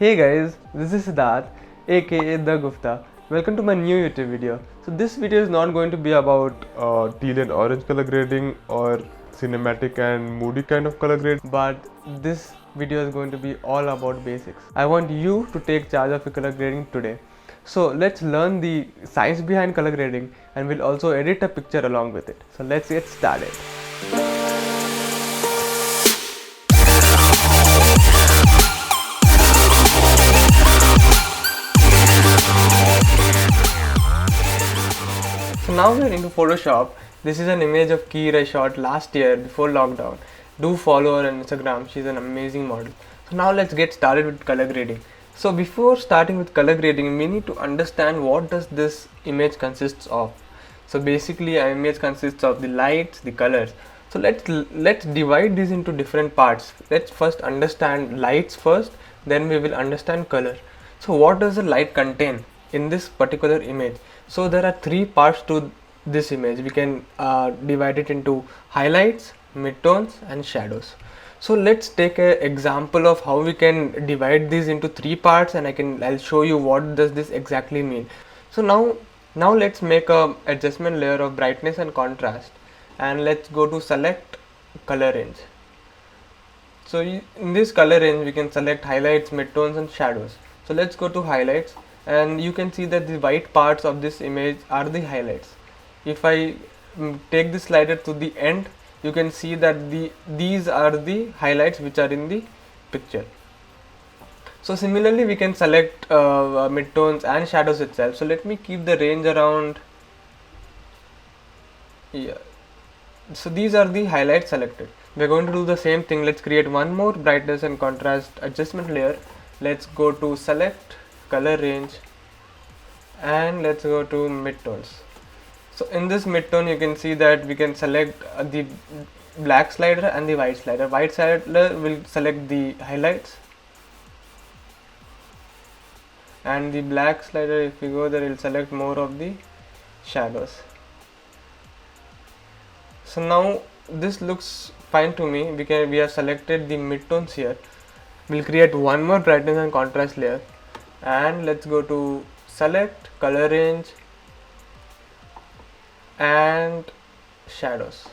Hey guys, this is Siddharth aka The Gupta. Welcome to my new YouTube video. So this video is not going to be about teal and orange color grading or cinematic and moody kind of color grading, but this video is going to be all about basics. I want you to take charge of your color grading today. So let's learn the science behind color grading, and we'll also edit a picture along with it. So let's get started. So now we're into Photoshop. This is an image of Keer I shot last year before lockdown. Do follow her on Instagram, she's an amazing model. So now let's get started with color grading. So before starting with color grading, we need to understand what does this image consists of. So basically an image consists of the lights, the colors. So let's divide these into different parts. Let's first understand lights first, then we will understand color. So what does the light contain in this particular image? So there are three parts to this image. We can divide it into highlights, midtones and shadows. So let's take an example of how we can divide these into three parts, and I'll show you what does this exactly mean. So now let's make a adjustment layer of brightness and contrast, and let's go to select color range. So in this color range we can select highlights, midtones and shadows. So let's go to highlights, and you can see that the white parts of this image are the highlights. If I take the slider to the end, you can see that these are the highlights which are in the picture. So similarly we can select midtones and shadows itself. So let me keep the range around, yeah. So these are the highlights selected. We're going to do the same thing. Let's create one more brightness and contrast adjustment layer. Let's go to select color range and let's go to midtones. So in this midtone you can see that we can select the black slider and the white slider. White slider will select the highlights, and the black slider, if we go there, will select more of the shadows. So now this looks fine to me. We have selected the midtones here. We'll create one more brightness and contrast layer, and let's go to select color range and shadows.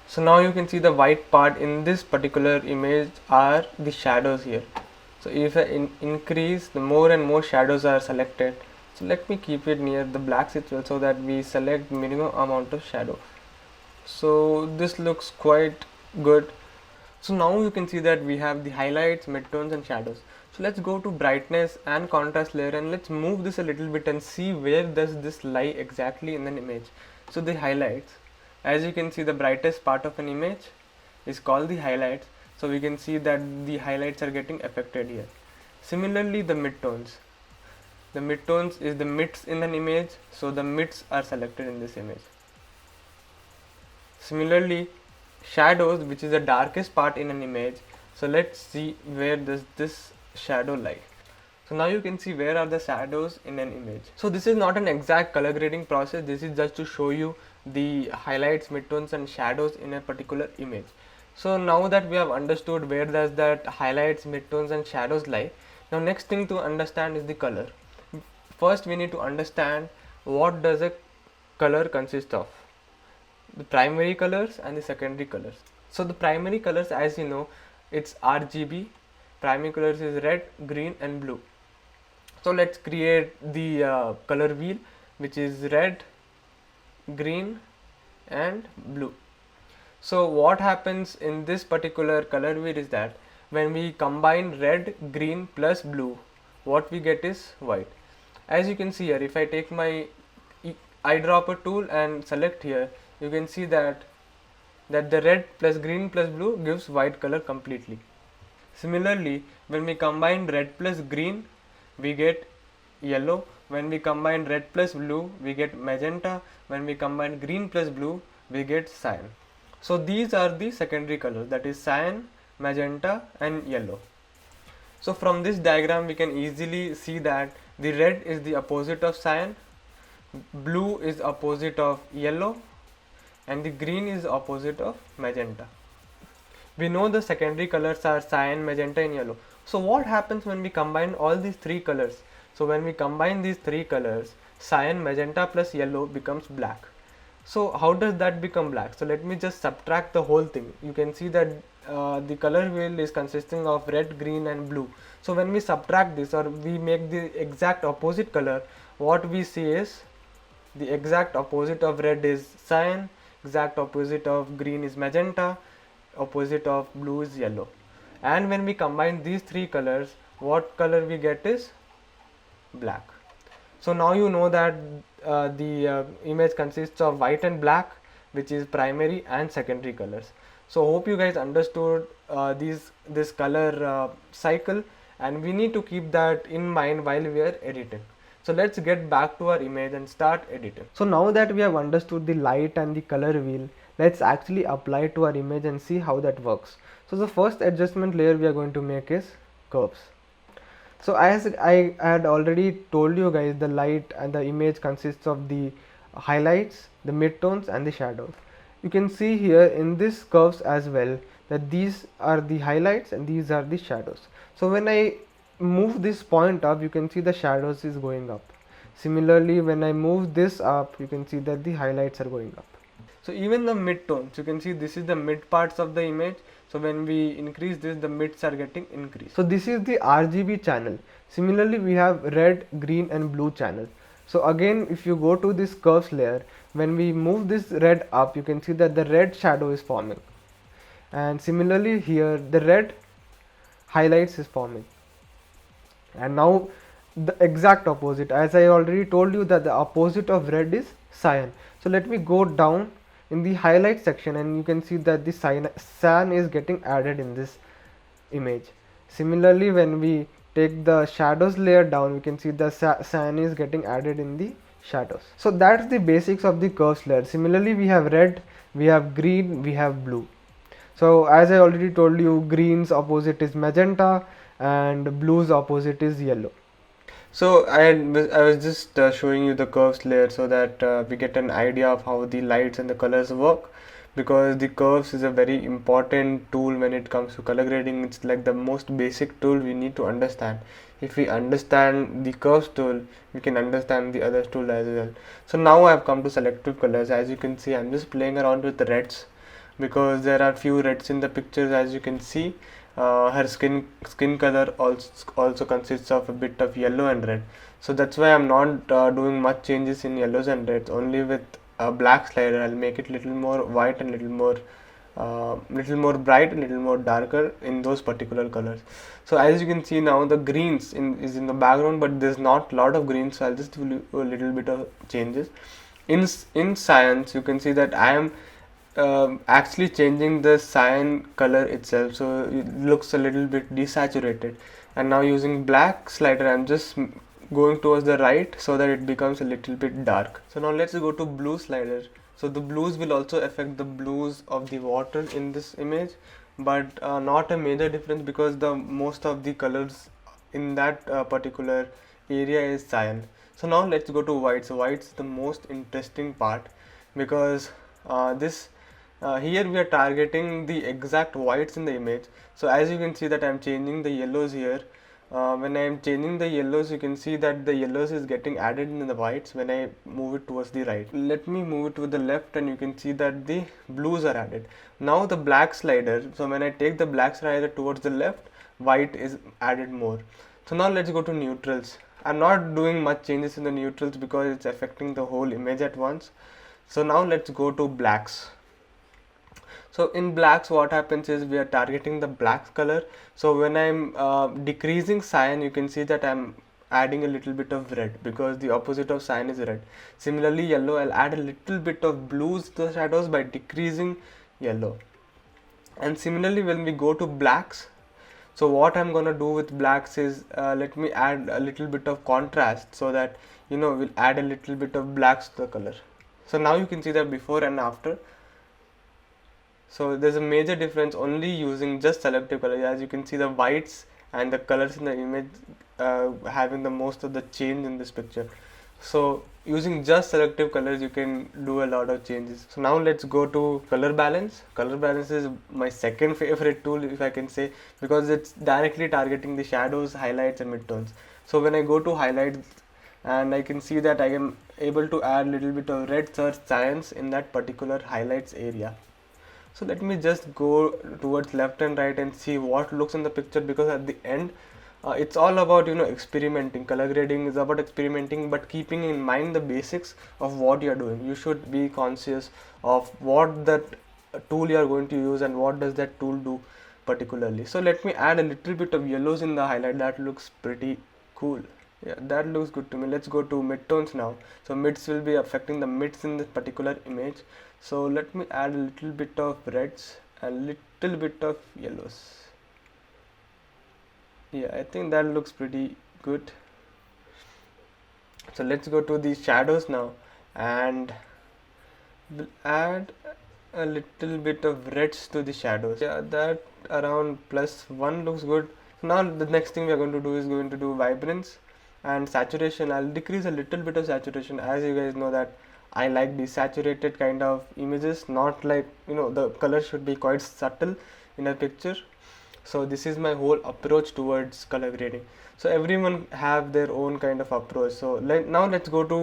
So now you can see the white part in this particular image are the shadows here. So if I increase, the more and more shadows are selected. So let me keep it near the blacks itself so that we select minimum amount of shadow. So this looks quite good. So now you can see that we have the highlights, midtones and shadows. So let's go to brightness and contrast layer, and let's move this a little bit and see where does this lie exactly in an image. So the highlights, as you can see, the brightest part of an image is called the highlights. So we can see that the highlights are getting affected here. Similarly the midtones. The midtones is the mids in an image, so the mids are selected in this image. Similarly shadows, which is the darkest part in an image. So let's see where does this shadow lie. So now you can see where are the shadows in an image. So this is not an exact color grading process. This is just to show you the highlights, midtones and shadows in a particular image. So now that we have understood where does that highlights, midtones and shadows lie, now next thing to understand is the color. First we need to understand what does a color consist of. The primary colors and the secondary colors. So the primary colors, as you know, it's RGB. Primary colors is red, green and blue. So let's create the color wheel, which is red, green and blue. So what happens in this particular color wheel is that when we combine red, green plus blue, what we get is white. As you can see here, if I take my eyedropper tool and select here, you can see that the red plus green plus blue gives white color completely. Similarly, when we combine red plus green, we get yellow. When we combine red plus blue, we get magenta. When we combine green plus blue, we get cyan. So these are the secondary colors, that is cyan, magenta and yellow. So from this diagram we can easily see that the red is the opposite of cyan, blue is opposite of yellow and the green is opposite of magenta. We know the secondary colors are cyan, magenta and yellow. So what happens when we combine all these three colors? So when we combine these three colors, cyan, magenta plus yellow becomes black. So how does that become black? So let me just subtract the whole thing. You can see that the color wheel is consisting of red, green and blue. So when we subtract this or we make the exact opposite color, what we see is the exact opposite of red is cyan, exact opposite of green is magenta, opposite of blue is yellow. And when we combine these three colors, what color we get is black. So now you know that the image consists of white and black, which is primary and secondary colors. So hope you guys understood this color cycle, and we need to keep that in mind while we are editing. So let's get back to our image and start editing. So now that we have understood the light and the color wheel, let's actually apply it to our image and see how that works. So the first adjustment layer we are going to make is curves. So as I had already told you guys, the light and the image consists of the highlights, the midtones and the shadows. You can see here in this curves as well that these are the highlights and these are the shadows. So when I move this point up, you can see the shadows is going up. Similarly, when I move this up, you can see that the highlights are going up. So even the midtones, you can see this is the mid parts of the image. So when we increase this, the mids are getting increased. So this is the RGB channel. Similarly, we have red, green and blue channel. So again, if you go to this curves layer, when we move this red up, you can see that the red shadow is forming. And similarly here, the red highlights is forming. And now the exact opposite, as I already told you that the opposite of red is cyan. So let me go down in the highlight section and you can see that the cyan is getting added in this image. Similarly, when we take the shadows layer down, we can see the cyan is getting added in the shadows. So that's the basics of the curves layer. Similarly, we have red, we have green, we have blue. So as I already told you, green's opposite is magenta and blue's opposite is yellow. So I was just showing you the curves layer so that we get an idea of how the lights and the colors work, because the curves is a very important tool when it comes to color grading. It's like the most basic tool we need to understand. If we understand the curves tool, we can understand the other tool as well. So now I have come to selective colors. As you can see, I'm just playing around with the reds because there are few reds in the pictures. As you can see, her skin color also consists of a bit of yellow and red. So that's why I'm not doing much changes in yellows and reds. Only with a black slider I'll make it little more white and little more bright and little more darker in those particular colors. So as you can see now, the greens is in the background, but there's not a lot of greens, so I'll just do a little bit of changes. In cyans, you can see that I am actually changing the cyan color itself, so it looks a little bit desaturated. And now using black slider, I'm just going towards the right so that it becomes a little bit dark. So now let's go to blue slider. So the blues will also affect the blues of the water in this image, but not a major difference because the most of the colors in that particular area is cyan. So now let's go to white. So white is the most interesting part because here we are targeting the exact whites in the image. So as you can see that I am changing the yellows here. When I am changing the yellows, you can see that the yellows is getting added in the whites when I move it towards the right. Let me move it to the left and you can see that the blues are added. Now the black slider, so when I take the black slider towards the left, white is added more. So now let's go to neutrals. I'm not doing much changes in the neutrals because it's affecting the whole image at once. So now let's go to blacks. So in blacks, what happens is we are targeting the black color. So when I'm decreasing cyan, you can see that I'm adding a little bit of red because the opposite of cyan is red. Similarly, yellow, I'll add a little bit of blues to the shadows by decreasing yellow. And similarly, when we go to blacks, so what I'm gonna do with blacks is let me add a little bit of contrast so that we'll add a little bit of blacks to the color. So now you can see that before and after. So there's a major difference only using just selective color. As you can see, the whites and the colors in the image having the most of the change in this picture. So using just selective colors you can do a lot of changes. So now let's go to color balance. Color balance is my second favorite tool, if I can say, because it's directly targeting the shadows, highlights and midtones. So when I go to highlights, and I can see that I am able to add little bit of red search science in that particular highlights area. So let me just go towards left and right and see what looks in the picture, because at the end it's all about experimenting. Color grading is about experimenting, but keeping in mind the basics of what you are doing. You should be conscious of what that tool you are going to use and what does that tool do particularly. So let me add a little bit of yellows in the highlight. That looks pretty cool. Yeah, that looks good to me. Let's go to midtones now. So mids will be affecting the mids in this particular image. So let me add a little bit of reds and little bit of yellows. Yeah, I think that looks pretty good. So let's go to the shadows now, and we'll add a little bit of reds to the shadows. Yeah, that around +1 looks good. Now the next thing we are going to do is going to do vibrance and saturation. I'll decrease a little bit of saturation, as you guys know that I like the saturated kind of images, not like the color should be quite subtle in a picture. So this is my whole approach towards color grading. So everyone have their own kind of approach. So now let's go to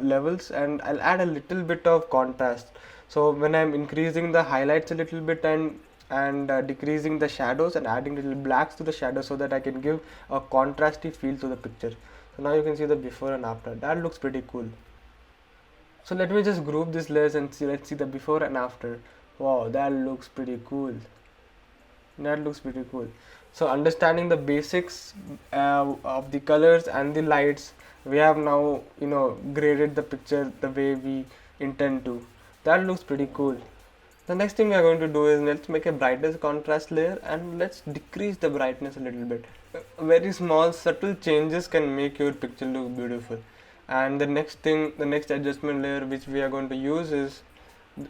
levels, and I'll add a little bit of contrast. So when I'm increasing the highlights a little bit and decreasing the shadows and adding little blacks to the shadows, so that I can give a contrasty feel to the picture. So now you can see the before and after. That looks pretty cool. So let me just group these layers and see. Let's see the before and after. Wow, that looks pretty cool. That looks pretty cool. So understanding the basics of the colors and the lights, we have now graded the picture the way we intend to. That looks pretty cool. The next thing we are going to do is, let's make a brightness contrast layer and let's decrease the brightness a little bit. Very small subtle changes can make your picture look beautiful. And the next adjustment layer which we are going to use is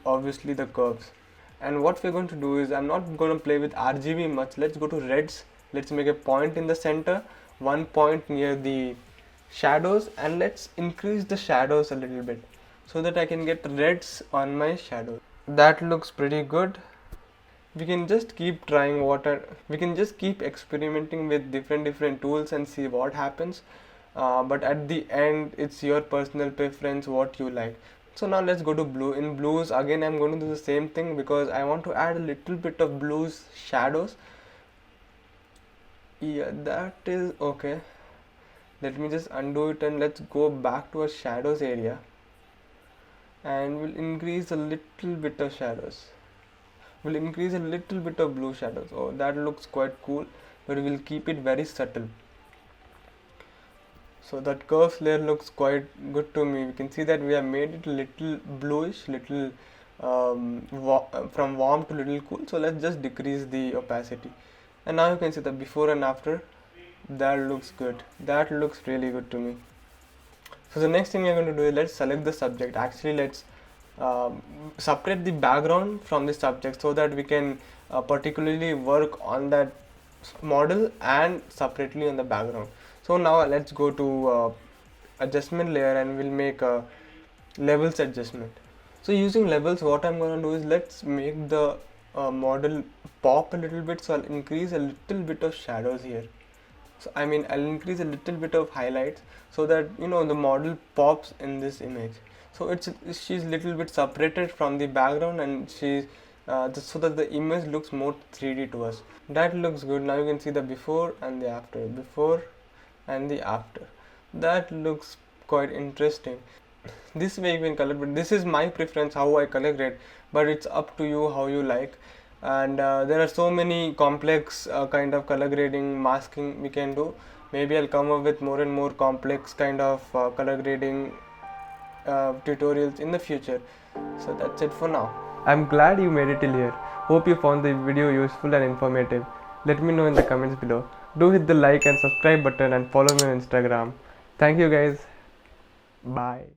obviously the curves. And what we're going to do is, I'm not going to play with RGB much. Let's go to reds. Let's make a point in the center, one point near the shadows, and let's increase the shadows a little bit so that I can get reds on my shadow. That looks pretty good. We can just keep trying we can just keep experimenting with different tools and see what happens. But at the end, it's your personal preference what you like. So now let's go to blue. In blues, again I'm going to do the same thing, because I want to add a little bit of blues shadows. Yeah, that is okay. Let me just undo it and let's go back to our shadows area, and we'll increase a little bit of shadows. We'll increase a little bit of blue shadows. Oh, that looks quite cool, but we'll keep it very subtle. So that curves layer looks quite good to me. We can see that we have made it little bluish, little from warm to little cool. So let's just decrease the opacity, and now you can see the before and after. That looks good. That looks really good to me. So the next thing we're going to do is, let's select the subject. Actually, let's separate the background from the subject, so that we can particularly work on that model and separately on the background. So now let's go to adjustment layer, and we'll make a levels adjustment. So using levels, what I'm going to do is, let's make the model pop a little bit. So I'll increase a little bit of shadows here. So I'll increase a little bit of highlights, so that the model pops in this image. So she's little bit separated from the background, and she's so that the image looks more 3D to us. That looks good. Now you can see the before and the after. Before and the after. That looks quite interesting. This way you can color, but this is my preference how I color grade, but it's up to you how you like. And there are so many complex kind of color grading, masking we can do. Maybe I'll come up with more and more complex kind of color grading tutorials in the future. So that's it for now. I'm glad you made it till here. Hope you found the video useful and informative. Let me know in the comments below. Do hit the like and subscribe button, and follow me on Instagram. Thank you guys. Bye.